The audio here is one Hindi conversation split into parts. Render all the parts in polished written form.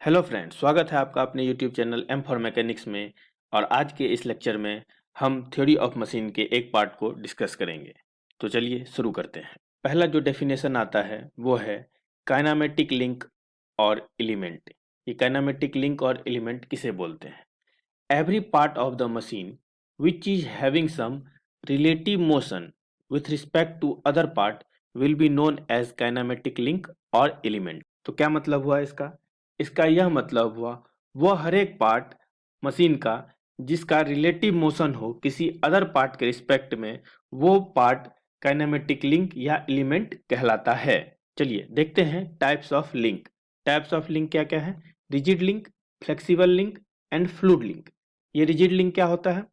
हेलो फ्रेंड्स, स्वागत है आपका अपने YouTube channel M for mechanics में। और आज के इस लेक्चर में हम थ्योरी ऑफ मशीन के एक पार्ट को डिस्कस करेंगे। तो चलिए शुरू करते हैं। पहला जो डेफिनेशन आता है वो है काइनेमेटिक लिंक और एलिमेंट। ये काइनेमेटिक लिंक और एलिमेंट किसे बोलते हैं? Every part of the machine which is having some relative motion with respect to other part will be known as kinematic link और एलिमेंट। तो क्या मतलब हुआ इसका? इसका यह मतलब हुआ वह हर एक पार्ट मशीन का जिसका रिलेटिव मोशन हो किसी अदर पार्ट के रिस्पेक्ट में, वो पार्ट काइनेमेटिक लिंक या एलिमेंट कहलाता है। चलिए देखते हैं types of link. Types of link क्या क्या है? Rigid link, flexible link and fluid link. ये रिजिड लिंक क्या होता है?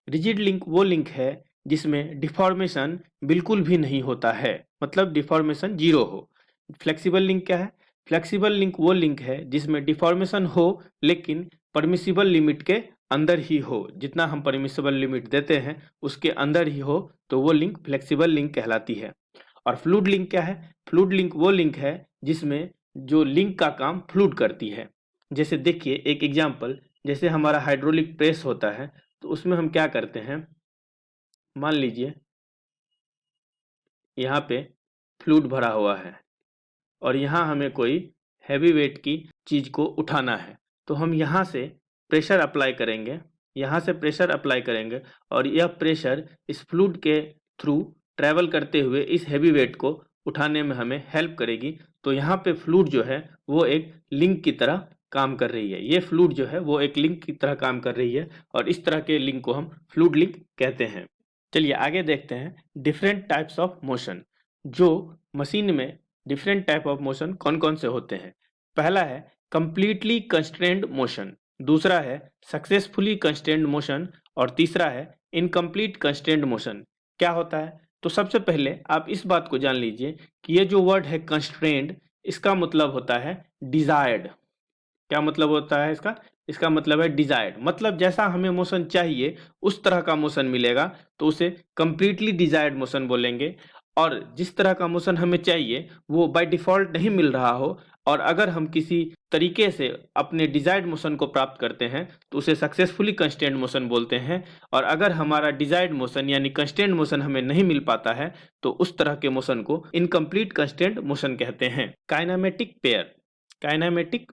रिजिड लिंक वो लिंक है जिसमें डिफॉर्मेशन बिल्कुल भी नहीं होता है, मतलब डिफॉर्मेशन जीरो हो। फ्लेक्सिबल लिंक क्या है? फ्लेक्सिबल लिंक वो लिंक है जिसमें डिफॉर्मेशन हो लेकिन परमिसिबल लिमिट के अंदर ही हो, जितना हम परमिसिबल लिमिट देते हैं उसके अंदर ही हो, तो वो लिंक फ्लेक्सिबल लिंक कहलाती है। और फ्लूइड लिंक क्या है? फ्लूइड लिंक वो लिंक है जिसमें जो लिंक का काम फ्लूइड करती है। जैसे देखिए एक एग्जांपल, जैसे हमारा हाइड्रोलिक प्रेस होता है तो उसमें हम क्या करते हैं, मान लीजिए यहाँ पे फ्लूइड भरा हुआ है और यहाँ हमें कोई हैवी वेट की चीज को उठाना है, तो हम यहाँ से प्रेशर अप्लाई करेंगे, यहाँ से प्रेशर अप्लाई करेंगे और यह प्रेशर इस फ्लूइड के थ्रू ट्रेवल करते हुए इस हैवी वेट को उठाने में हमें हेल्प करेगी। तो यहाँ पे फ्लूइड जो है वो एक लिंक की तरह काम कर रही है। ये फ्लूइड जो है वो एक लिंक की तरह काम कर रही है और इस तरह के लिंक को हम फ्लूइड लिंक कहते हैं। चलिए आगे देखते हैं डिफरेंट टाइप्स ऑफ मोशन। जो मशीन में डिफरेंट टाइप ऑफ मोशन कौन कौन से होते हैं? पहला है कंप्लीटली कंस्ट्रेंड मोशन, दूसरा है सक्सेसफुली कंस्ट्रेंड मोशन और तीसरा है इनकम्प्लीट कंस्ट्रेंड मोशन। क्या होता है? तो सबसे पहले आप इस बात को जान लीजिए कि ये जो वर्ड है कंस्ट्रेंड, इसका मतलब होता है डिजायर्ड। क्या मतलब होता है इसका? इसका मतलब है डिजायर्ड, मतलब जैसा हमें मोशन चाहिए उस तरह का मोशन मिलेगा तो उसे कंप्लीटली डिजायर्ड मोशन बोलेंगे। और जिस तरह का मोशन हमें चाहिए वो बाय डिफॉल्ट नहीं मिल रहा हो और अगर हम किसी तरीके से अपने डिजायर्ड मोशन को प्राप्त करते हैं तो उसे सक्सेसफुली कंस्ट्रेंट मोशन बोलते हैं। और अगर हमारा डिजायर्ड मोशन यानी कंस्ट्रेंट मोशन हमें नहीं मिल पाता है तो उस तरह के मोशन को इनकम्प्लीट कंस्ट्रेंट मोशन कहते हैं। Kinematic pair. काइनेमेटिक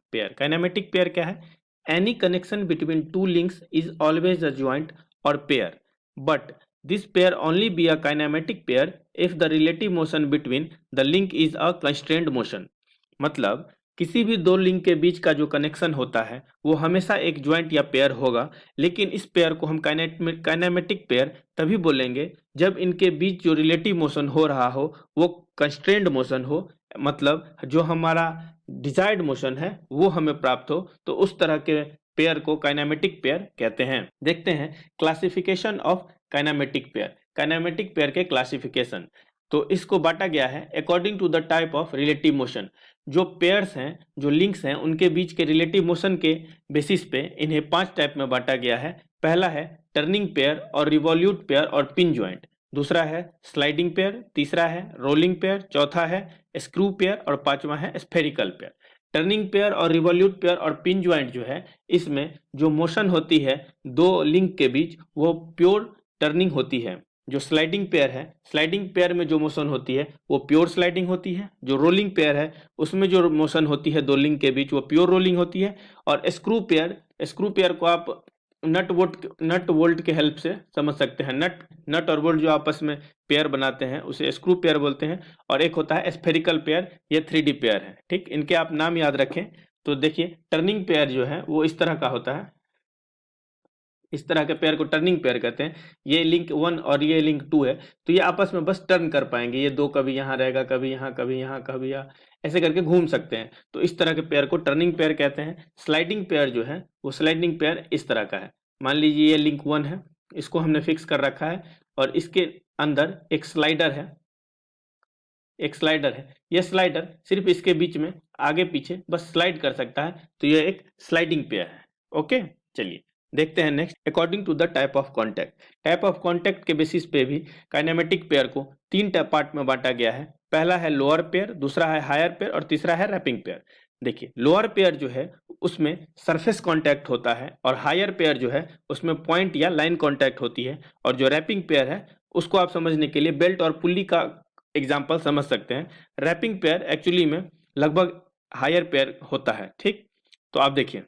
पेयर क्या है? Any connection between two links is always a joint और pair, but this pair only be a kinematic pair if the relative motion between the link is a constraint motion. मतलब किसी भी दो लिंक के बीच का जो कनेक्शन होता है वो हमेशा एक ज्वाइंट या पेयर होगा, लेकिन इस पेयर को हम काइनेमेटिक पेयर तभी बोलेंगे जब इनके बीच जो रिलेटिव मोशन हो रहा हो वो कंस्ट्रेंट मोशन हो, मतलब जो हमारा डिजायर्ड मोशन है वो हमें प्राप्त हो, तो उस तरह के पेयर को काइनेमेटिक पेयर कहते हैं। देखते हैं classification of kinematic pair. Kinematic pair के क्लासिफिकेशन, तो इसको बांटा गया है according to the type of relative motion. जो पेयर्स हैं, जो लिंक्स हैं, उनके बीच के रिलेटिव मोशन के बेसिस पे इन्हें 5 टाइप में बांटा गया है। पहला है टर्निंग पेयर और रिवॉल्यूट पेयर और पिन ज्वाइंट, दूसरा है स्लाइडिंग पेयर, तीसरा है रोलिंग पेयर, चौथा है स्क्रू पेयर और पांचवा है स्फेरिकल पेयर। टर्निंग पेयर और रिवॉल्यूट पेयर और पिन ज्वाइंट जो है, इसमें जो मोशन होती है दो लिंक के बीच वो प्योर टर्निंग होती है। जो स्लाइडिंग पेयर है, स्लाइडिंग पेयर में जो मोशन होती है वो प्योर स्लाइडिंग होती है। जो रोलिंग पेयर है उसमें जो मोशन होती है दो लिंक के बीच वो प्योर रोलिंग होती है। और स्क्रू पेयर को आप नट वोल्ट के हेल्प से समझ सकते हैं। नट और बोल्ट जो आपस में पेयर बनाते हैं उसे स्क्रू पेयर बोलते हैं। और एक होता है स्फेरिकल पेयर, ये 3D पेयर है। ठीक, इनके आप नाम याद रखें। तो देखिए टर्निंग पेयर जो है वो इस तरह का होता है, इस तरह के पेयर को टर्निंग पेयर कहते हैं। ये लिंक 1 और ये लिंक 2 है, तो ये आपस में बस टर्न कर पाएंगे, ये दो कभी यहाँ रहेगा, कभी यहाँ, कभी यहाँ, कभी यहाँ, ऐसे करके घूम सकते हैं। तो इस तरह के पेयर को टर्निंग पेयर कहते हैं। स्लाइडिंग पेयर जो है वो स्लाइडिंग पेयर इस तरह का है। मान लीजिए ये लिंक 1 है, इसको हमने फिक्स कर रखा है और इसके अंदर एक स्लाइडर है, ये स्लाइडर सिर्फ इसके बीच में आगे पीछे बस स्लाइड कर सकता है, तो ये एक स्लाइडिंग पेयर है। ओके, चलिए देखते हैं next. According to the type of contact के बेसिस पे भी काइनेमेटिक पेयर को 3 पार्ट में बांटा गया है। पहला है लोअर पेयर, दूसरा है हायर पेयर और तीसरा है रैपिंग पेयर। देखिए लोअर पेयर जो है उसमें सरफेस कांटेक्ट होता है, और हायर पेयर जो है उसमें पॉइंट या लाइन कांटेक्ट होती है, और जो रैपिंग पेयर है उसको आप समझने के लिए बेल्ट और पुल्ली का एग्जाम्पल समझ सकते हैं। रैपिंग पेयर एक्चुअली में लगभग हायर पेयर होता है, ठीक। तो आप देखिए,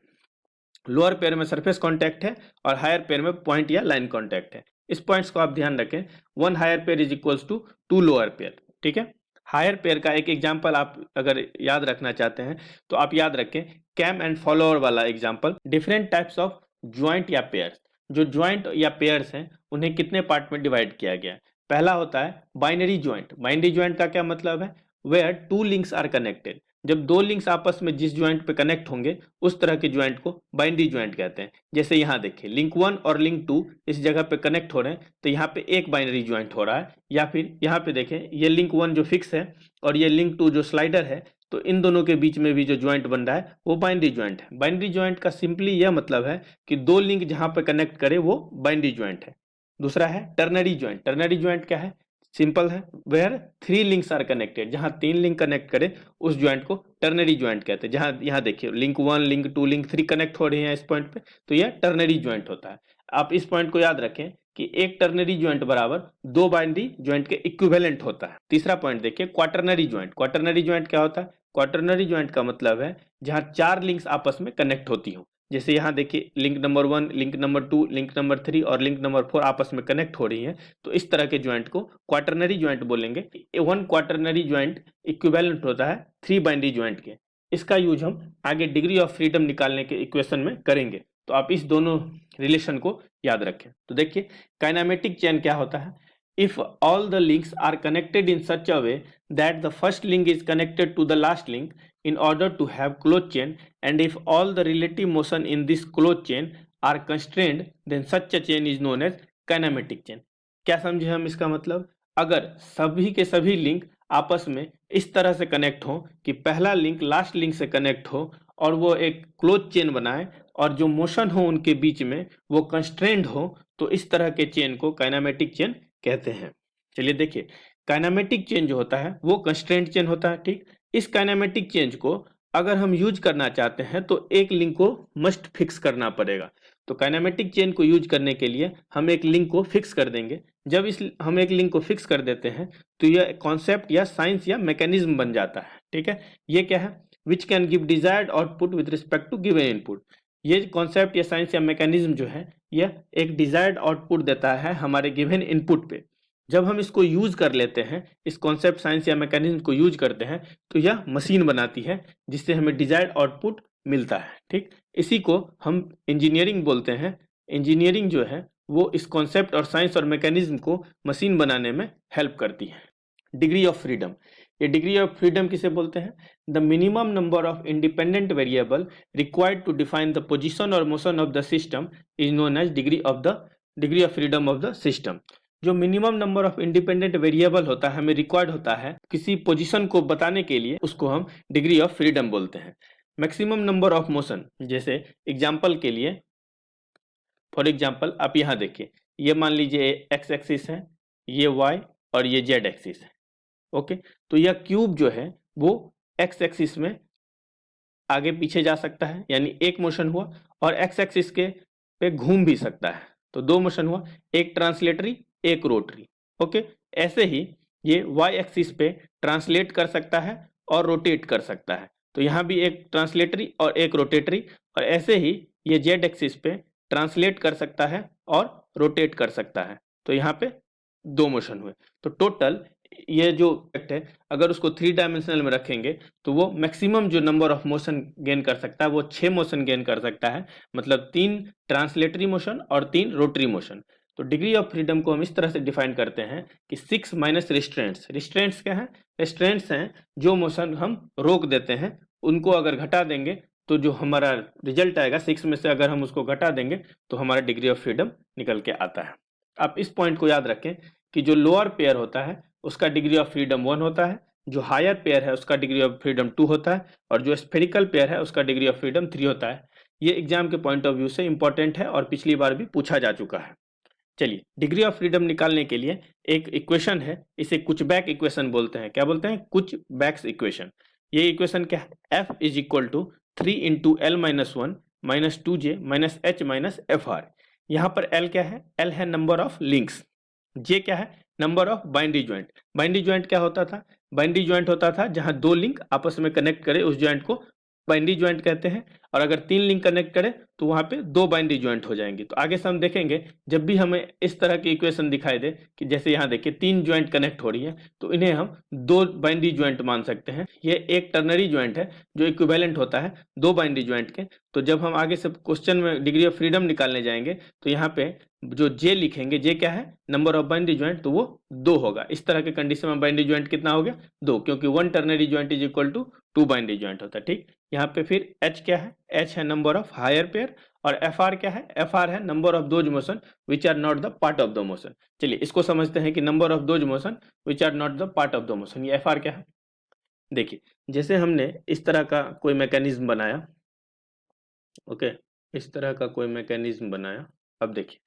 लोअर पेयर में सरफेस कांटेक्ट है और हायर पेयर में पॉइंट या लाइन कांटेक्ट है। इस पॉइंट्स को आप ध्यान रखें। 1 higher pair is equals to 2 lower pair, ठीक है। हायर पेयर का एक एग्जांपल आप अगर याद रखना चाहते हैं तो आप याद रखें कैम एंड फॉलोअर वाला example. Different types of joint या पेयर्स, जो ज्वाइंट या पेयर्स हैं उन्हें कितने पार्ट में डिवाइड किया गया है। पहला होता है बाइनरी ज्वाइंट। बाइनरी ज्वाइंट का क्या मतलब है, वेयर 2 लिंक्स आर कनेक्टेड। जब 2 लिंक्स आपस में जिस ज्वाइंट पे कनेक्ट होंगे उस तरह के ज्वाइंट को बाइनरी ज्वाइंट कहते हैं। जैसे यहाँ देखिए, लिंक 1 और लिंक 2 इस जगह पे कनेक्ट हो रहे हैं तो यहाँ पे एक बाइनरी ज्वाइंट हो रहा है। या फिर यहाँ पे देखें, ये लिंक 1 जो फिक्स है और ये लिंक 2 जो स्लाइडर है, तो इन दोनों के बीच में भी जो ज्वाइंट बन रहा है वो बाइनरी ज्वाइंट है। बाइनरी ज्वाइंट का सिंपली यह मतलब है कि 2 लिंक जहां पे कनेक्ट करे वो बाइनरी ज्वाइंट है। दूसरा है टर्नरी ज्वाइंट। टर्नरी ज्वाइंट क्या है, सिंपल है, वेयर 3 लिंक्स आर कनेक्टेड। जहां 3 लिंक कनेक्ट करे उस ज्वाइंट को टर्नरी ज्वाइंट कहते हैं। जहां यहाँ देखिए लिंक 1 लिंक 2 लिंक 3 कनेक्ट हो रही हैं इस पॉइंट पे, तो यह टर्नरी ज्वाइंट होता है। आप इस पॉइंट को याद रखें कि एक टर्नरी ज्वाइंट बराबर 2 बाइनरी ज्वाइंट के इक्विवेलेंट होता है। तीसरा पॉइंट देखिए, क्वाटरनरी ज्वाइंट। क्वाटरनरी ज्वाइंट क्या होता है, क्वाटरनरी ज्वाइंट का मतलब है जहां 4 लिंक्स आपस में कनेक्ट होती हो। जैसे यहाँ देखिए, link number 1 link number 2 link number 3 और लिंक नंबर 4 आपस में कनेक्ट हो रही हैं, तो इस तरह के ज्वाइंट को क्वाटरनरी ज्वाइंट बोलेंगे। 1 क्वाटरनरी ज्वाइंट इक्विवेलेंट होता है 3 बाइनरी ज्वाइंट के। इसका यूज हम आगे डिग्री ऑफ फ्रीडम निकालने के इक्वेशन में करेंगे, तो आप इस दोनों रिलेशन को याद रखें। तो देखिए, काइनेमेटिक चेन क्या होता है, if all the links are connected in such a way that the first link is connected to the last link in order to have closed chain, and if all the relative motion in this closed chain are constrained, then such a chain is known as kinematic chain। क्या समझे हम इसका मतलब, अगर सभी के सभी लिंक आपस में इस तरह से कनेक्ट हो कि पहला लिंक लास्ट लिंक से कनेक्ट हो और वो एक क्लोज चेन बनाए और जो मोशन हो उनके बीच में वो कंस्ट्रेंड हो, तो इस तरह के चेन को काइनेमेटिक चेन कहते हैं। चलिए देखिए, काइनेमेटिक चेन जो होता है वो कंस्ट्रेंट चेन होता है, ठीक। इस काइनेमेटिक चेंज को अगर हम यूज करना चाहते हैं तो एक लिंक को मस्ट फिक्स करना पड़ेगा। तो काइनेमेटिक चेन को यूज करने के लिए हम एक लिंक को फिक्स कर देंगे। जब हम एक लिंक को फिक्स कर देते हैं तो यह कॉन्सेप्ट या साइंस या मैकेनिज्म बन जाता है, ठीक है। ये क्या है, which can give desired output with respect to given input. ये कॉन्सेप्ट या साइंस या मैकेनिज्म जो है यह एक डिजायर्ड आउटपुट देता है हमारे गिवन इनपुट पे। जब हम इसको यूज कर लेते हैं, इस कॉन्सेप्ट साइंस या मैकेनिज्म को यूज करते हैं, तो यह मशीन बनाती है जिससे हमें डिजायर्ड आउटपुट मिलता है, ठीक। इसी को हम इंजीनियरिंग बोलते हैं। इंजीनियरिंग जो है वो इस कॉन्सेप्ट और साइंस और मैकेनिज्म को मशीन बनाने में हेल्प करती है। डिग्री ऑफ फ्रीडम, ये डिग्री ऑफ फ्रीडम किसे बोलते हैं, the minimum number of independent variable required to define the position और motion of the system is known as degree of freedom of the system. जो minimum number of independent variable होता है, हमें रिक्वायर्ड होता है किसी पोजीशन को बताने के लिए, उसको हम डिग्री ऑफ फ्रीडम बोलते हैं। मैक्सिमम नंबर ऑफ मोशन, जैसे एग्जांपल के लिए, फॉर एग्जांपल आप यहाँ देखिए, ये मान लीजिए एक्स एक्सिस है, ये वाई और ये जेड एक्सिस है, ओके। तो यह क्यूब जो है वो एक्स एक्सिस में आगे पीछे जा सकता है, यानी एक मोशन हुआ, और एक्स एक्सिस के पे घूम भी सकता है, तो 2 मोशन हुआ, एक ट्रांसलेटरी एक रोटरी, ओके। ऐसे ही ये वाई एक्सिस पे ट्रांसलेट कर सकता है और रोटेट कर सकता है, तो यहाँ भी एक ट्रांसलेटरी और एक रोटेटरी, और ऐसे ही ये जेड एक्सिस पे ट्रांसलेट कर सकता है और रोटेट कर सकता है, तो यहाँ पे 2 मोशन हुए। तो टोटल ये जो ऑब्जेक्ट है अगर उसको 3 डायमेंशनल में रखेंगे तो वो मैक्सिमम जो नंबर ऑफ मोशन गेन कर सकता है वो 6 मोशन गेन कर सकता है, मतलब 3 ट्रांसलेटरी मोशन और 3 रोटरी मोशन। तो डिग्री ऑफ फ्रीडम को हम इस तरह से डिफाइन करते हैं कि 6 माइनस रिस्ट्रेंट्स। रिस्ट्रेंट्स क्या है, रिस्ट्रेंट्स हैं जो मोशन हम रोक देते हैं, उनको अगर घटा देंगे तो जो हमारा रिजल्ट आएगा 6 में से अगर हम उसको घटा देंगे तो हमारा डिग्री ऑफ फ्रीडम निकल के आता है। आप इस पॉइंट को याद रखें कि जो लोअर पेयर होता है उसका डिग्री ऑफ फ्रीडम 1 होता है, जो हायर पेयर है उसका डिग्री ऑफ फ्रीडम 2 होता है, और जो स्फेरिकल पेयर है उसका डिग्री ऑफ फ्रीडम 3 होता है। ये एग्जाम के पॉइंट ऑफ व्यू से इंपॉर्टेंट है और पिछली बार भी पूछा जा चुका है। चलिए, डिग्री ऑफ फ्रीडम निकालने के लिए एक इक्वेशन है, इसे कुछ बैक इक्वेशन बोलते हैं। क्या बोलते हैं, कुछ बैक्स इक्वेशन। ये इक्वेशन क्या है, F is equal to 3 into L minus one minus 2j minus H minus F R. यहाँ पर एल क्या है? एल है नंबर ऑफ लिंक्स, जे क्या है? Number of binary joint. Binary joint क्या होता था? बाइंडरी ज्वाइंट होता था जहां दो लिंक आपस में कनेक्ट करे उस ज्वाइंट को बाइंडरी ज्वाइंट कहते हैं, और अगर तीन लिंक कनेक्ट करे तो वहां पे दो बाइंडरी ज्वाइंट हो जाएंगे। तो आगे से हम देखेंगे जब भी हमें इस तरह की इक्वेशन दिखाई दे कि जैसे यहाँ देखिए तीन ज्वाइंट कनेक्ट हो रही है तो इन्हें हम दो बाइंडरी ज्वाइंट मान सकते हैं। ये एक टर्नरी ज्वाइंट है जो इक्विवेलेंट होता है दो बाइंडरी ज्वाइंट के। तो जब हम आगे से क्वेश्चन में डिग्री ऑफ फ्रीडम निकालने जाएंगे तो यहाँ पे जो जे लिखेंगे, जे क्या है? नंबर ऑफ बाइंडरी ज्वाइंट, तो वो दो होगा। इस तरह के कंडीशन में बाइंडरी ज्वाइंट कितना हो गया? दो, क्योंकि one ternary joint is equal to two binary joint होता है। ठीक, यहाँ पे फिर एच क्या है? एच है नंबर ऑफ हायर पेयर, और एफ आर क्या है? एफ आर है number of those motion which are not the part of the motion. चलिए इसको समझते हैं कि number of those motion which are not the part of the motion, ये एफ आर क्या है? देखिए जैसे हमने इस तरह का कोई मैकेनिज्म बनाया, ओके, इस तरह का कोई मैकेनिज्म बनाया। अब देखिए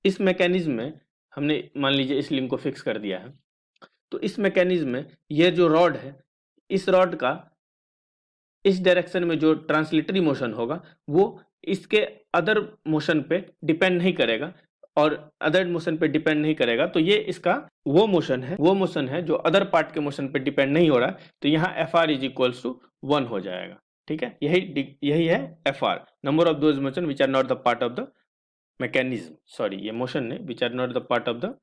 इस मैकेनिज्म में हमने मान लीजिए इस लिंक को फिक्स कर दिया है। तो इस मैकेनिज्म में ये जो रॉड है, इस रॉड का इस डायरेक्शन में जो ट्रांसलेटरी मोशन होगा वो इसके अदर मोशन पे डिपेंड नहीं करेगा, और अदर मोशन पे डिपेंड नहीं करेगा। तो ये इसका वो मोशन है जो अदर पार्ट के मोशन पे डिपेंड नहीं हो रहा। तो यहाँ F R is equals to 1 हो जाएगा। ठीक है, यही है F R, number of those motion which are not the part of the mechanism. Sorry, ये मोशन है which are not the part of the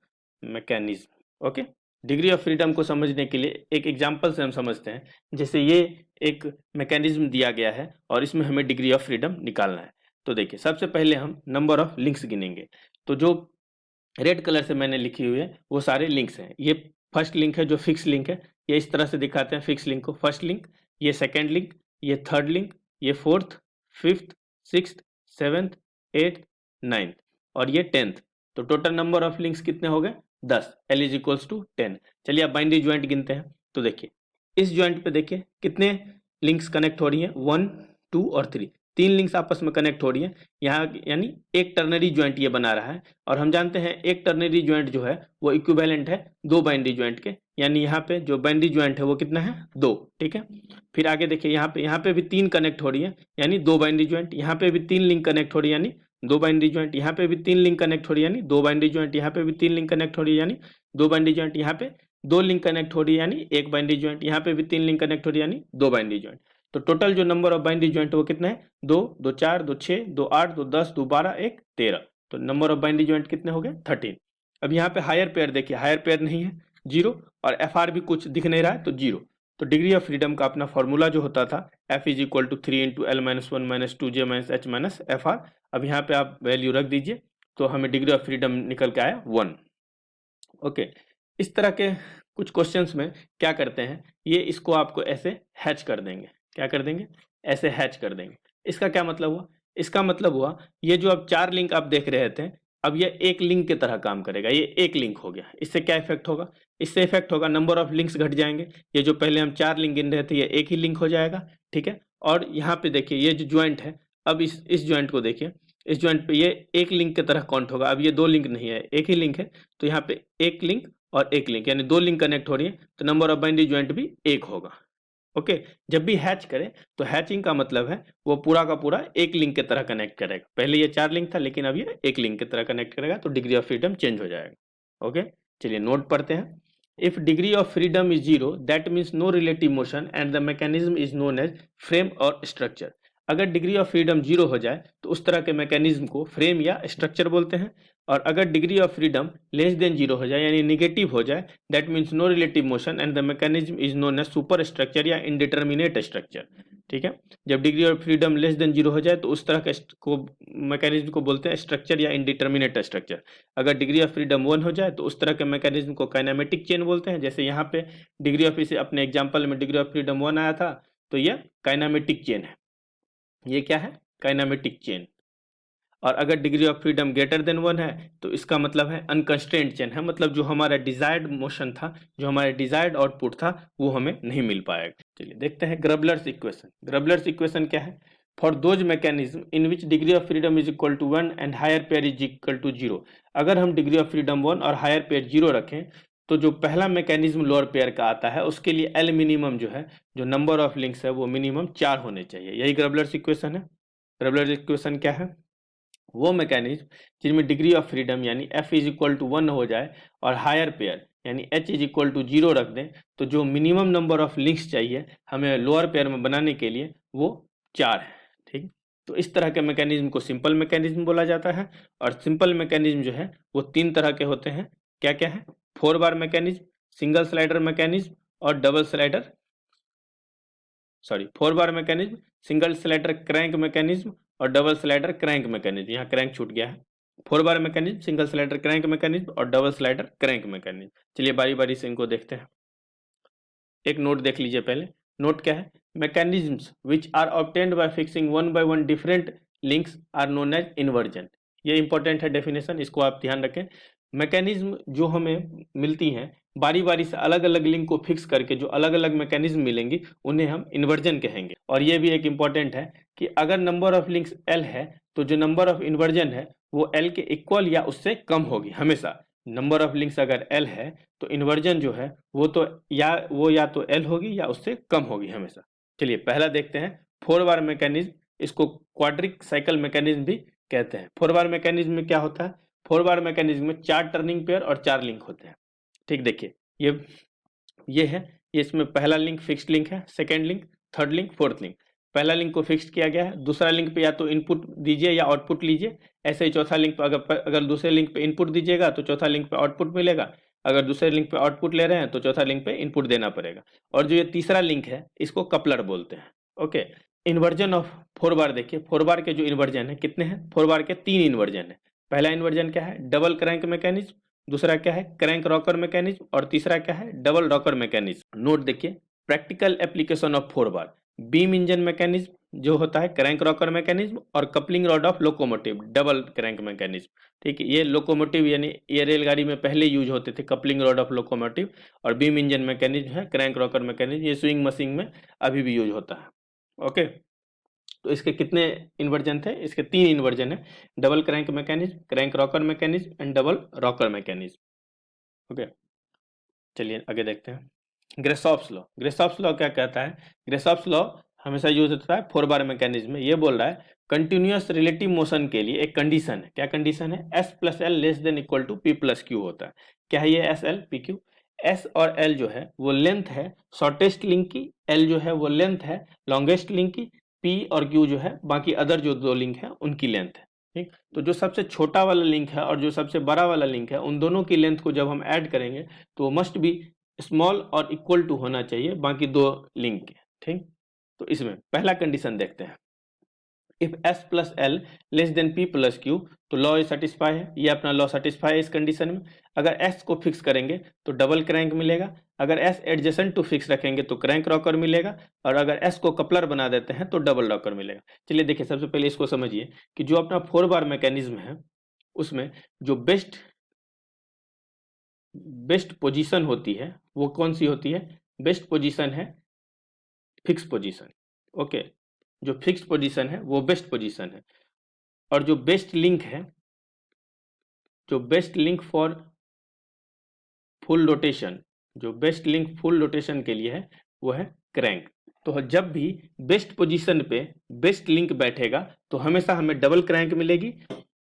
mechanism. Okay, degree of freedom को समझने के लिए एक एग्जांपल से हम समझते हैं। जैसे ये एक मैकेनिज्म दिया गया है और इसमें हमें डिग्री ऑफ फ्रीडम निकालना है। तो देखिए सबसे पहले हम नंबर ऑफ लिंक्स गिनेंगे। तो जो रेड कलर से मैंने लिखी हुई है वो सारे लिंक्स हैं। ये फर्स्ट लिंक है जो फिक्स लिंक है, ये इस तरह से दिखाते हैं फिक्स लिंक को। फर्स्ट लिंक, ये सेकेंड लिंक, ये थर्ड लिंक, ये fourth, fifth, sixth, seventh, eighth, ninth और ये 10th। तो टोटल नंबर ऑफ लिंक्स कितने हो गए? 10। L is equals to 10। चलिए अब बाइंडरी ज्वाइंट गिनते हैं। तो देखिए इस ज्वाइंट पे देखिए कितने लिंक्स कनेक्ट हो रही हैं? 1, 2 और 3, तीन लिंक्स आपस में कनेक्ट हो रही है यहाँ, यानी एक टर्नरी ज्वाइंट ये बना रहा है। और हम जानते हैं एक टर्नरी ज्वाइंट जो है वो इक्विवेलेंट है दो बाइंडरी ज्वाइंट के, यानी यहाँ पे जो बाइंडरी ज्वाइंट है वो कितना है? 2। ठीक है, फिर आगे देखिए यहाँ पे भी तीन कनेक्ट हो रही है यानी दो बाइंडरी ज्वाइंट, यहाँ पे भी तीन लिंक कनेक्ट हो रही है यानी दो बाइंडरी ज्वाइंट, यहाँ पे भी तीन लिंक कनेक्ट हो रही है यानी दो बाइंडरी ज्वाइंट, यहाँ पे भी तीन लिंक कनेक्ट हो रही है यानी दो बाइंडरी ज्वाइंट, यहाँ पे दो लिंक कनेक्ट हो रही है यानी एक बाइंडरी ज्वाइंट, यहाँ पे भी तीन लिंक कनेक्ट हो रही है यानी दो बाइंडरी ज्वाइंट। तो टोटल जो नंबर ऑफ बाइंडरी ज्वाइंट है वो कितना है? 2, 2 4, 2 6, 2 8, 2 10, 2 12, 1 13। तो नंबर ऑफ बाइंडरी ज्वाइंट कितने हो गए? 13। अब यहाँ पे हायर पेयर देखिए, हायर पेयर नहीं है 0, और एफ आर भी कुछ दिख नहीं रहा है तो 0। तो डिग्री ऑफ फ्रीडम का अपना फॉर्मूला जो होता था F is equal to 3 into L minus one minus 2j minus H minus F R. अब यहाँ पे आप वैल्यू रख दीजिए तो हमें डिग्री ऑफ फ्रीडम निकल के आया 1। ओके, इस तरह के कुछ क्वेश्चंस में क्या करते हैं, ये इसको आपको ऐसे हैच कर देंगे। क्या कर देंगे? ऐसे हैच कर देंगे। इसका क्या मतलब हुआ? इसका मतलब हुआ ये जो अब चार लिंक आप देख रहे थे, अब ये एक लिंक की तरह काम करेगा। ये एक लिंक हो गया। इससे क्या इफेक्ट होगा? इससे इफेक्ट होगा नंबर ऑफ लिंक्स घट जाएंगे। ये जो पहले हम चार लिंक गिन रहे थे ये एक ही लिंक हो जाएगा। ठीक है, और यहाँ पे देखिए ये जो ज्वाइंट है, अब इस ज्वाइंट को देखिए, इस ज्वाइंट पे ये एक लिंक की तरह काउंट होगा। अब ये दो लिंक नहीं है, एक ही लिंक है। तो यहाँ पे एक लिंक और एक लिंक यानी दो लिंक कनेक्ट हो रही है, तो नंबर ऑफ बाइंडरी ज्वाइंट भी एक होगा। ओके, जब भी हैच करें तो हैचिंग का मतलब है वो पूरा का पूरा एक लिंक की तरह कनेक्ट करेगा। पहले ये चार लिंक था लेकिन अब ये एक लिंक की तरह कनेक्ट करेगा, तो डिग्री ऑफ फ्रीडम चेंज हो जाएगा। ओके, चलिए नोट पढ़ते हैं। If degree of freedom is 0 that means no relative motion and the mechanism is known as frame और स्ट्रक्चर। अगर डिग्री ऑफ फ्रीडम 0 हो जाए तो उस तरह के मैकेनिज्म को फ्रेम या स्ट्रक्चर बोलते हैं। और अगर degree of freedom less than 0 हो जाए यानी निगेटिव हो जाए, that means no relative motion and the mechanism is known as super structure या इनडिटर्मिनेट स्ट्रक्चर। ठीक है, जब degree of freedom less than 0 हो जाए तो उस तरह के को मैकेनिज्म को बोलते हैं स्ट्रक्चर या इनडिटर्मिनेट स्ट्रक्चर। अगर डिग्री ऑफ फ्रीडम 1 हो जाए तो उस तरह के मैकेनिज्म को काइनेमेटिक चेन बोलते हैं। जैसे यहाँ पे डिग्री ऑफ, इसे अपने एग्जाम्पल में डिग्री ऑफ फ्रीडम 1 आया था तो यह काइनेमेटिक चेन है। ये क्या है? Kinematic chain. और अगर degree of freedom greater than 1 है तो इसका मतलब है अनकंस्ट्रेंट चेन है, मतलब जो हमारा डिजायर्ड मोशन था, जो हमारा डिजायर्ड आउटपुट था वो हमें नहीं मिल पाएगा। चलिए देखते हैं ग्रबलर्स इक्वेशन। ग्रबलर्स इक्वेशन क्या है? For those mechanism in which degree of freedom is equal to 1 and higher pair is equal to 0। अगर हम डिग्री ऑफ फ्रीडम 1 और हायर पेयर 0 रखें तो जो पहला मैकेनिज्म लोअर पेयर का आता है उसके लिए एल मिनिमम जो है, जो नंबर ऑफ लिंक्स है वो मिनिमम 4 होने चाहिए। यही ग्रबलर्स इक्वेशन है। ग्रबलर्स इक्वेशन क्या है? वो मैकेनिज्म जिनमें डिग्री ऑफ फ्रीडम यानी f इज इक्वल टू 1 हो जाए और हायर पेयर यानी h इज इक्वल टू 0 रख दें, तो जो मिनिमम नंबर ऑफ लिंक्स चाहिए हमें लोअर पेयर में बनाने के लिए वो 4 है। ठीक, तो इस तरह के मैकेनिज्म को सिंपल मैकेनिज्म बोला जाता है। और सिंपल मैकेनिज्म जो है वो 3 तरह के होते हैं। क्या क्या है? 4 bar mechanism, single slider mechanism और double slider, sorry 4 bar mechanism, single slider crank mechanism और डबल स्लाइडर क्रैंक मैकेनिज्म। यहाँ क्रैंक छूट गया है। 4 bar mechanism, single slider crank mechanism और डबल स्लाइडर क्रैंक मैकेनिज्म। चलिए बारी बारी से इनको देखते हैं। एक नोट देख लीजिए पहले। नोट क्या है? Mechanisms which are obtained by fixing one by one different links are known as inversion. ये इंपॉर्टेंट है डेफिनेशन, इसको आप ध्यान रखें। मैकेनिज्म जो हमें मिलती हैं बारी बारी से अलग अलग लिंक को फिक्स करके जो अलग अलग मैकेनिज्म मिलेंगी उन्हें हम इन्वर्जन कहेंगे। और ये भी एक इंपॉर्टेंट है कि अगर नंबर ऑफ लिंक्स एल है तो जो नंबर ऑफ इन्वर्जन है वो एल के इक्वल या उससे कम होगी हमेशा। नंबर ऑफ लिंक्स अगर एल है तो इन्वर्जन जो है वो या तो एल होगी या उससे कम होगी हमेशा। चलिए पहला देखते हैं 4 बार मैकेनिज्म। इसको क्वाड्रिक साइकिल मैकेनिज्म भी कहते हैं। 4 बार मैकेनिज्म में क्या होता है? 4 बार मैकेनिज्म में 4 टर्निंग पेयर और 4 लिंक होते हैं। ठीक, देखिए ये है, ये इसमें पहला लिंक फिक्स्ड लिंक है, second link, third link, fourth link. पहला लिंक को फिक्स्ड किया गया है, दूसरा लिंक पे या तो इनपुट दीजिए या आउटपुट लीजिए। ऐसे ही चौथा लिंक पे अगर दूसरे लिंक पे इनपुट दीजिएगा तो चौथा लिंक पे आउटपुट मिलेगा। अगर दूसरे लिंक पे आउटपुट ले रहे हैं तो चौथा लिंक पे इनपुट देना पड़ेगा। और जो ये तीसरा लिंक है इसको कपलर बोलते हैं। ओके, इन्वर्जन ऑफ 4 बार देखिए। 4 बार के जो इन्वर्जन है कितने हैं? 4 बार के 3 इन्वर्जन है। पहला इन्वर्जन क्या है? डबल क्रैंक मैकेनिज्म, दूसरा क्या है? क्रैंक रॉकर मैकेनिज्म और तीसरा क्या है? Double rocker mechanism. नोट देखिए, practical application of 4 bar. Beam engine mechanism जो होता है क्रैंक रॉकर मैकेनिज्म और coupling rod of locomotive double crank mechanism. ठीक है, ये लोकोमोटिव यानी ये रेलगाड़ी में पहले यूज होते थे कपलिंग रॉड ऑफ लोकोमोटिव। और बीम इंजन मैकेनिज्म है क्रैंक रॉकर मैकेनिज्म, ये स्विंग मशीन में अभी भी यूज होता है। ओके, तो इसके कितने इन्वर्जन थे? इसके 3 इन्वर्जन है, double crank mechanism, crank rocker mechanism and double rocker mechanism. Okay, चलिए आगे देखते हैं। ग्रेसॉफ्स लॉ। ग्रेसॉफ्स लॉ क्या कहता है? ग्रेसॉफ्स लॉ हमेशा यूज होता है 4 बार मैकेनिज्म में। ये बोल रहा है कंटिन्यूअस रिलेटिव मोशन के लिए एक कंडीशन है। क्या कंडीशन है? S plus L less than equal to P plus Q होता है। क्या है ये S L P Q? S और एल जो है वो लेंथ है शॉर्टेस्ट लिंक की, एल जो है वो लेंथ है लॉन्गेस्ट लिंक की, पी और क्यू जो है बाकी अदर जो 2 लिंक है उनकी लेंथ है। ठीक, तो जो सबसे छोटा वाला लिंक है और जो सबसे बड़ा वाला लिंक है उन दोनों की लेंथ को जब हम ऐड करेंगे तो वो मस्ट बी स्मॉल और इक्वल टू होना चाहिए बाकी 2 लिंक के। ठीक, तो इसमें पहला कंडीशन देखते हैं। If S plus L less then P plus Q, तो लॉ सेटिस्फाई है। ये अपना लॉ सेटिस्फाई है इस कंडीशन में। अगर एस को फिक्स करेंगे तो डबल क्रैंक मिलेगा, अगर एस एडजेसेंट टू फिक्स रखेंगे तो क्रैंक रॉकर मिलेगा, और अगर एस को कपलर बना देते हैं तो डबल रॉकर मिलेगा। चलिए देखिए, सबसे पहले इसको समझिए कि जो अपना 4 बार मैकेनिज्म है उसमें जो बेस्ट पोजीशन होती है वो कौन सी होती है? बेस्ट पोजीशन है फिक्स पोजीशन। ओके, जो फिक्स पोजीशन है वो बेस्ट पोजीशन है। और जो बेस्ट लिंक है, जो best link for full rotation, जो बेस्ट लिंक फुल रोटेशन के लिए है वो है क्रैंक। तो जब भी बेस्ट पोजीशन पे बेस्ट लिंक बैठेगा तो हमेशा हमें डबल क्रैंक मिलेगी।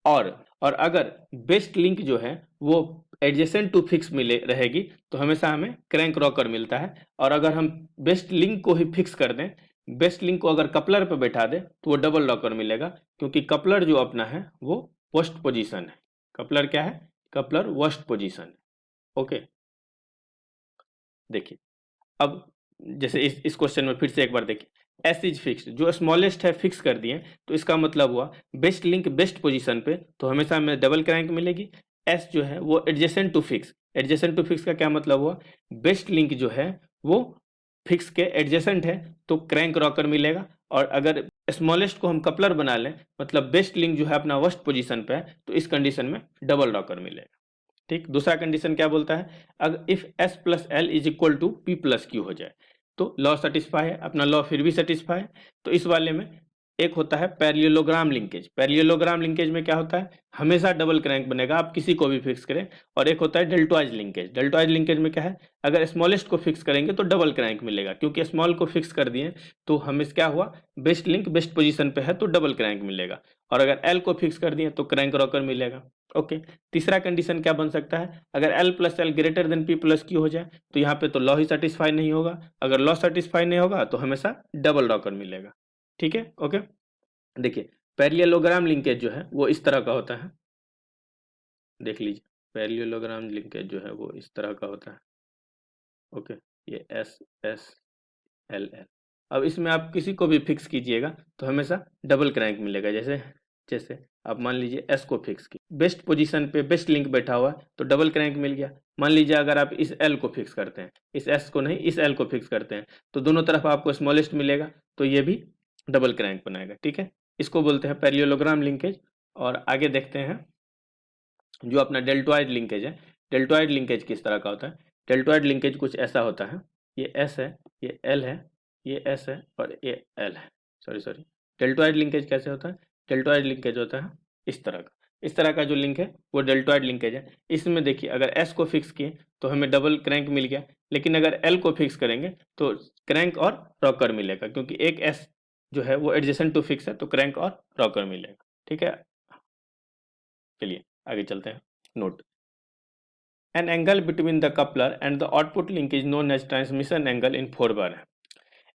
और अगर बेस्ट लिंक जो है वो एडजेसेंट टू फिक्स मिले रहेगी तो हमेशा हमें क्रैंक रॉकर मिलता है। और अगर हम बेस्ट लिंक को ही फिक्स कर दें, बेस्ट लिंक को अगर कपलर पे बैठा दे तो वो डबल रॉकर मिलेगा, क्योंकि कपलर जो अपना है वो वर्स्ट पोजीशन है। कपलर क्या है? कपलर वर्स्ट पोजीशन है। ओके, देखिए अब जैसे इस क्वेश्चन में फिर से एक बार देखिए, एस इज फिक्स्ड, जो स्मॉलेस्ट है फिक्स कर दिए तो इसका मतलब हुआ बेस्ट लिंक बेस्ट पोजीशन पे तो हमेशा हमें डबल क्रैंक मिलेगी। एस जो है वो adjacent to fix, adjacent to fix का क्या मतलब हुआ? बेस्ट लिंक जो है वो फिक्स के एडजेसेंट है तो क्रैंक रॉकर मिलेगा। और अगर स्मॉलेस्ट को हम कपलर बना लें मतलब बेस्ट लिंक जो है अपना वर्स्ट पोजीशन पे है तो इस कंडीशन में डबल रॉकर मिलेगा। ठीक, दूसरा कंडीशन क्या बोलता है? अगर if S plus L is equal to P plus Q हो जाए तो लॉ सेटिस्फाई है, अपना लॉ फिर भी सेटिस्फाई है। तो इस वाले में एक होता है पैरेललोग्राम लिंकेज। पैरेललोग्राम लिंकेज में क्या होता है, हमेशा डबल क्रैंक बनेगा, आप किसी को भी फिक्स करें। और एक होता है डेल्टॉइज लिंकेज। डेल्टॉइज लिंकेज में क्या है, अगर स्मॉलेस्ट को फिक्स करेंगे तो डबल क्रैंक मिलेगा, क्योंकि स्मॉल को फिक्स कर दिए तो हमें क्या हुआ, बेस्ट लिंक बेस्ट पोजीशन पे है तो डबल क्रैंक मिलेगा। और अगर एल को फिक्स कर दिए तो क्रैंक रॉकर मिलेगा। ओके, तीसरा कंडीशन क्या बन सकता है, अगर L plus L greater than P plus Q हो जाए तो यहाँ पे तो लॉ ही सेटिस्फाई नहीं होगा। अगर लॉ सेटिस्फाई नहीं होगा तो हमेशा डबल रॉकर मिलेगा। ठीक है, ओके। देखिए पैरेललोग्राम लिंकेज जो है वो इस तरह का होता है, देख लीजिए। पैरेललोग्राम लिंकेज जो है वो इस तरह का होता है। ओके, ये एस एस एल एल। अब इसमें आप किसी को भी फिक्स कीजिएगा तो हमेशा डबल क्रैंक मिलेगा। जैसे जैसे आप मान लीजिए एस को फिक्स की, बेस्ट पोजीशन पे बेस्ट लिंक बैठा हुआ है तो डबल क्रैंक मिल गया। मान लीजिए अगर आप इस एल को फिक्स करते हैं, इस एस को नहीं, इस एल को फिक्स करते हैं, तो दोनों तरफ आपको स्मॉलेस्ट मिलेगा, तो ये भी डबल क्रैंक बनाएगा। ठीक है, इसको बोलते हैं पैरेललोग्राम लिंकेज। और आगे देखते हैं जो अपना डेल्टॉइड लिंकेज है। डेल्टॉइड लिंकेज किस तरह का होता है, डेल्टॉइड लिंकेज कुछ ऐसा होता है, ये एस है, ये एल है, ये एस है और ये एल है। सॉरी, डेल्टॉइड लिंकेज कैसे होता है, डेल्टॉइड लिंकेज होता है इस तरह का। इस तरह का जो लिंक है वो डेल्टॉइड लिंकेज है। इसमें देखिए अगर एस को फिक्स किए तो हमें डबल क्रैंक मिल गया, लेकिन अगर एल को फिक्स करेंगे तो क्रैंक और रॉकर मिलेगा, क्योंकि एक एस जो है वो एडजेसेंट टू फिक्स है तो क्रैंक और रॉकर मिलेगा। ठीक है, चलिए आगे चलते हैं। Note, an angle between the coupler and the output link is known as transmission angle in 4 bar है।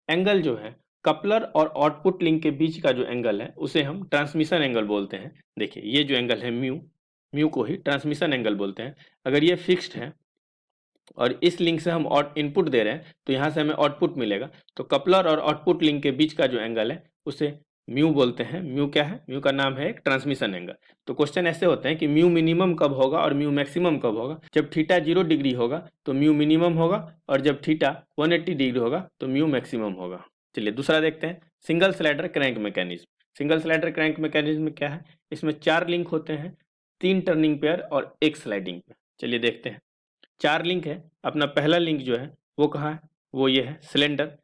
एंगल जो है कपलर और आउटपुट लिंक के बीच का जो एंगल है उसे हम ट्रांसमिशन एंगल बोलते हैं। देखिए ये जो एंगल है म्यू, म्यू को ही ट्रांसमिशन एंगल बोलते हैं। अगर ये फिक्स्ड है और इस लिंक से हम इनपुट दे रहे हैं तो यहाँ से हमें आउटपुट मिलेगा, तो कपलर और आउटपुट लिंक के बीच का जो एंगल है उसे म्यू बोलते हैं। म्यू क्या है, म्यू का नाम है एक ट्रांसमिशन एंगल। तो क्वेश्चन ऐसे होते हैं कि म्यू मिनिमम कब होगा और म्यू मैक्सिमम कब होगा। जब थीटा 0 डिग्री होगा तो म्यू मिनिमम होगा, और जब थीटा 180 डिग्री होगा तो म्यू मैक्सिमम होगा। चलिए दूसरा देखते हैं, single slider crank mechanism. Single slider crank mechanism क्या है, इसमें 4 लिंक होते हैं, 3 टर्निंग पेयर और 1 स्लाइडिंग पेयर। चलिए देखते हैं, 4 लिंक है। अपना पहला लिंक जो है वो कहाँ है, वो ये है सिलेंडर।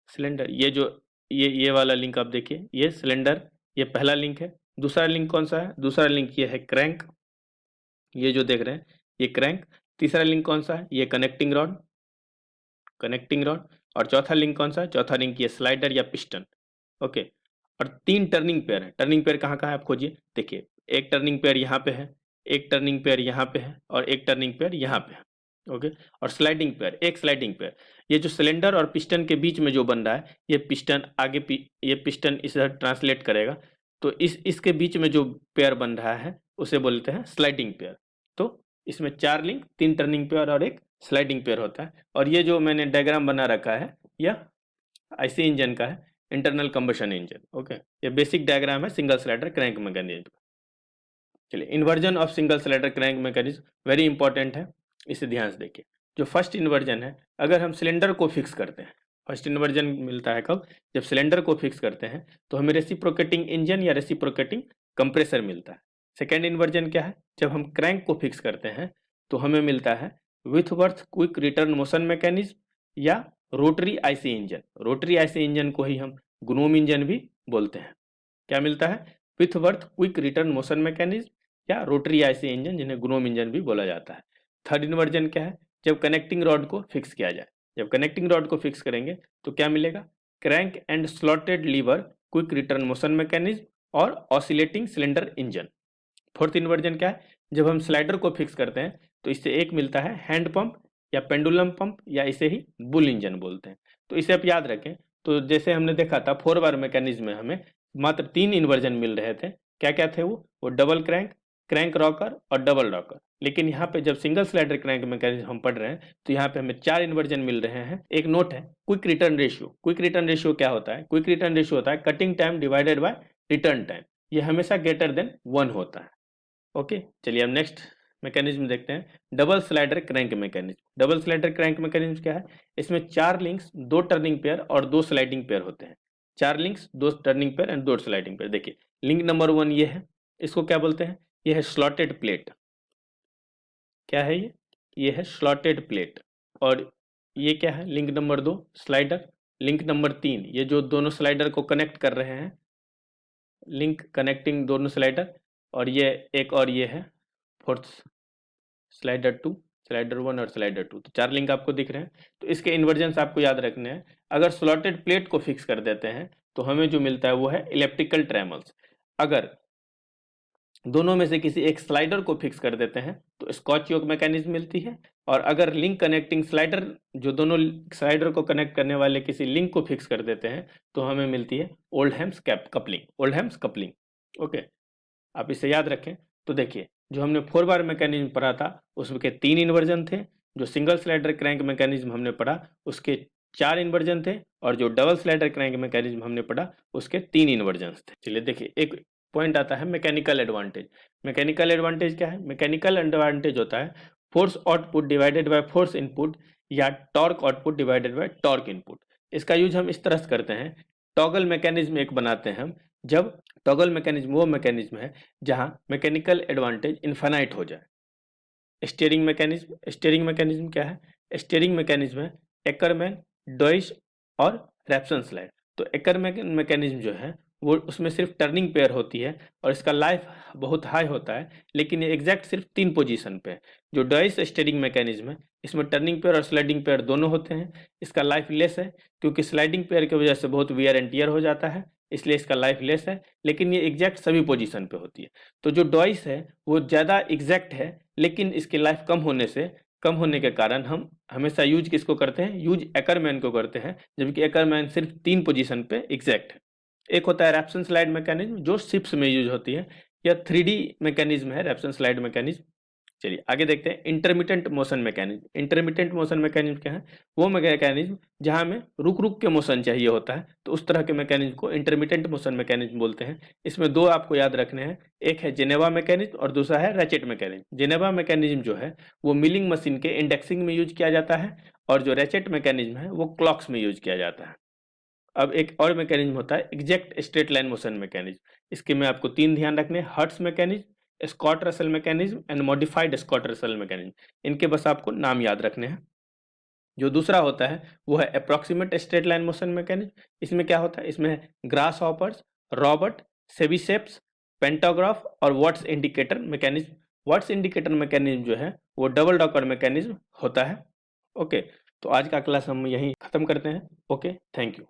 सिलेंडर ये जो ये वाला लिंक आप देखिए, ये सिलेंडर, ये पहला लिंक है। दूसरा लिंक कौन सा है, दूसरा लिंक ये है क्रैंक, ये जो देख रहे हैं ये क्रैंक। तीसरा लिंक कौन सा है, ये कनेक्टिंग रॉड, कनेक्टिंग रॉड। और चौथा लिंक कौन सा है, चौथा लिंक ये स्लाइडर या पिस्टन। ओके, और 3 टर्निंग पेयर है। टर्निंग पेयर कहाँ कहाँ है आप खोजिए, देखिए एक टर्निंग पेयर यहाँ पे है, एक टर्निंग पेयर यहाँ पे है और एक टर्निंग पेयर यहाँ पे है। ओके, और स्लाइडिंग पेयर, एक स्लाइडिंग पेयर। ये जो सिलेंडर और पिस्टन के बीच में जो बन रहा है, ये पिस्टन आगे ये पिस्टन इस ट्रांसलेट करेगा, तो इसके बीच में जो पेयर बन रहा है उसे बोलते हैं स्लाइडिंग पेयर। तो इसमें 4 लिंक, 3 टर्निंग पेयर और एक स्लाइडिंग पेयर होता है। और ये जो मैंने डायग्राम बना रखा है यह आईसी इंजन का है, इंटरनल कंबशन इंजन। ओके, ये बेसिक डायग्राम है सिंगल स्लाइडर क्रैंक मैकेनिज्म। चलिए, inversion of single slider crank mechanism very important है, इसे ध्यान से देखिए। जो फर्स्ट इन्वर्जन है, अगर हम सिलेंडर को फिक्स करते हैं, फर्स्ट इन्वर्जन मिलता है कब, जब सिलेंडर को फिक्स करते हैं तो हमें रेसिप्रोकेटिंग इंजन या रेसिप्रोकेटिंग कंप्रेसर मिलता है। सेकेंड इन्वर्जन क्या है, जब हम क्रैंक को फिक्स करते हैं तो हमें मिलता है विथवर्थ क्विक रिटर्न मोशन मैकेनिज्म या rotary IC engine. Rotary IC engine को ही हम ग्नोम इंजन भी बोलते हैं। क्या मिलता है, विथवर्थ क्विक रिटर्न मोशन मैकेनिज्म या रोटरी आईसी इंजन, जिन्हें ग्नोम इंजन भी बोला जाता है। थर्ड इन्वर्जन क्या है, जब कनेक्टिंग रॉड को फिक्स किया जाए। जब कनेक्टिंग रॉड को फिक्स करेंगे तो क्या मिलेगा, crank and slotted lever quick return motion mechanism और oscillating cylinder engine. Fourth inversion क्या है, जब हम स्लाइडर को फिक्स करते हैं तो इससे एक मिलता है हैंड पंप या पेंडुलम पंप या इसे ही बुल इंजन बोलते हैं। तो इसे आप याद रखें। तो जैसे हमने देखा था 4 बार मैकेनिज्म में हमें मात्र 3 इन्वर्जन मिल रहे थे। क्या क्या थे वो डबल क्रैंक, क्रैंक रॉकर और डबल रॉकर। लेकिन यहाँ पे जब सिंगल स्लाइडर क्रैंक मैकेनिज्म हम पढ़ रहे हैं तो यहाँ पे हमें 4 इन्वर्जन मिल रहे हैं। एक नोट है, quick return ratio. Quick return ratio क्या होता है, क्विक रिटर्न रेशियो होता है cutting time divided by return time. ये हमेशा ग्रेटर देन 1 होता है। ओके, चलिए अब नेक्स्ट मैकेनिज्म देखते हैं, double slider crank mechanism. Double slider crank mechanism क्या है, इसमें 4 लिंक्स, 2 टर्निंग पेयर और 2 स्लाइडिंग पेयर होते हैं। 4 links, 2 turning pair and 2 sliding pair. देखिए लिंक नंबर 1 ये है, इसको क्या बोलते हैं, ये है स्लॉटेड प्लेट। क्या है ये है स्लॉटेड प्लेट। और ये क्या है, link number 2 slider. Link number 3 ये जो दोनों स्लाइडर को कनेक्ट कर रहे हैं लिंक कनेक्टिंग दोनों स्लाइडर, और ये एक और ये है फोर्थ स्लाइडर 2, स्लाइडर 1 और स्लाइडर 2। तो 4 लिंक आपको दिख रहे हैं। तो इसके इन्वर्जन्स आपको याद रखने हैं। अगर स्लॉटेड प्लेट को फिक्स कर देते हैं तो हमें जो मिलता है वो है इलेप्टिकल ट्रेमल्स। अगर दोनों में से किसी एक स्लाइडर को फिक्स कर देते हैं तो स्कॉच योक मैकेनिज्म मिलती है। और अगर लिंक कनेक्टिंग स्लाइडर, जो दोनों स्लाइडर को कनेक्ट करने वाले किसी लिंक को फिक्स कर देते हैं तो हमें मिलती है ओल्डहैम्स कपलिंग, ओल्डहैम्स कपलिंग। ओके, आप इसे याद रखें। तो देखिए, जो हमने 4 बार मैकेनिज्म पढ़ा था उसके 3 इन्वर्जन थे। जो सिंगल स्लाइडर क्रैंक मैकेनिज्म हमने पढ़ा उसके 4 इन्वर्जन थे, और जो डबल स्लाइडर क्रैंक मैकेनिज्म हमने पढ़ा उसके 3 इन्वर्जन थे। चलिए देखिए, एक पॉइंट आता है मैकेनिकल एडवांटेज। मैकेनिकल एडवांटेज क्या है? मैकेनिकल एडवांटेज होता है force output divided by force input, या torque output divided by torque input. इसका यूज हम इस तरह से करते हैं, टॉगल मैकेनिज्म एक बनाते हैं हम। जब टॉगल मैकेनिज्म वो मैकेनिज्म है जहां मैकेनिकल एडवांटेज इनफाइनाइट हो जाए। स्टीयरिंग मैकेनिज्म क्या है? स्टीयरिंग मैकेनिज्म है एकरमैन, डॉइश और रैप्सन स्लाइड। तो एकरमैन मैकेनिज्म जो है वो उसमें सिर्फ टर्निंग पेयर होती है और इसका लाइफ बहुत हाई होता है, लेकिन ये एग्जैक्ट सिर्फ 3 पोजीशन पे है। जो डॉइश स्टीयरिंग मैकेनिज्म है इसमें टर्निंग पेयर और स्लाइडिंग पेयर दोनों होते हैं। इसका लाइफ लेस है क्योंकि स्लाइडिंग पेयर की वजह से बहुत वियर एंड टियर हो जाता है, इसलिए इसका लाइफ लेस है, लेकिन ये एग्जैक्ट सभी पोजीशन पे होती है। तो जो डॉइस है वो ज़्यादा एग्जैक्ट है, लेकिन इसकी लाइफ कम होने के कारण हम हमेशा यूज किसको करते हैं? यूज एकरमैन को करते हैं, जबकि एकरमैन सिर्फ 3 पोजीशन पे एग्जैक्ट है। एक होता है रैप्सन स्लाइड मैकेनिज्म जो शिप्स में यूज होती है, या 3D मैकेनिज्म है रैप्सन स्लाइड मैकेनिज्म। चलिए आगे देखते हैं intermittent motion mechanism. Intermittent motion mechanism क्या है? वो मैकेनिज्म जहां हमें रुक रुक के मोशन चाहिए होता है, तो उस तरह के मैकेनिज्म को इंटरमिटेंट मोशन मैकेनिज्म बोलते हैं। इसमें 2 आपको याद रखने हैं, एक है जेनेवा मैकेनिज्म और दूसरा है रैचेट मैकेनिज्म। जेनेवा मैकेनिज्म जो है वो मिलिंग मशीन के इंडेक्सिंग में यूज किया जाता है, और जो रैचेट मैकेनिज्म है वो क्लॉक्स में यूज किया जाता है। अब एक और मैकेनिज्म होता है exact straight line motion mechanism. इसके में आपको 3 ध्यान रखने हैं, Hart's mechanism, Scott Russell mechanism and modified Scott Russell mechanism. इनके बस आपको नाम याद रखने हैं। जो दूसरा होता है वो है approximate straight line motion mechanism. इसमें क्या होता है? इसमें ग्रास हॉपर्स, रॉबर्ट, सेविसेप्स, पेंटाग्राफ और Watt's indicator mechanism. Watt's indicator mechanism जो है वो डबल डॉकर मैकेनिज्म होता है। ओके, तो आज का क्लास हम यहीं खत्म करते हैं। Okay, thank you.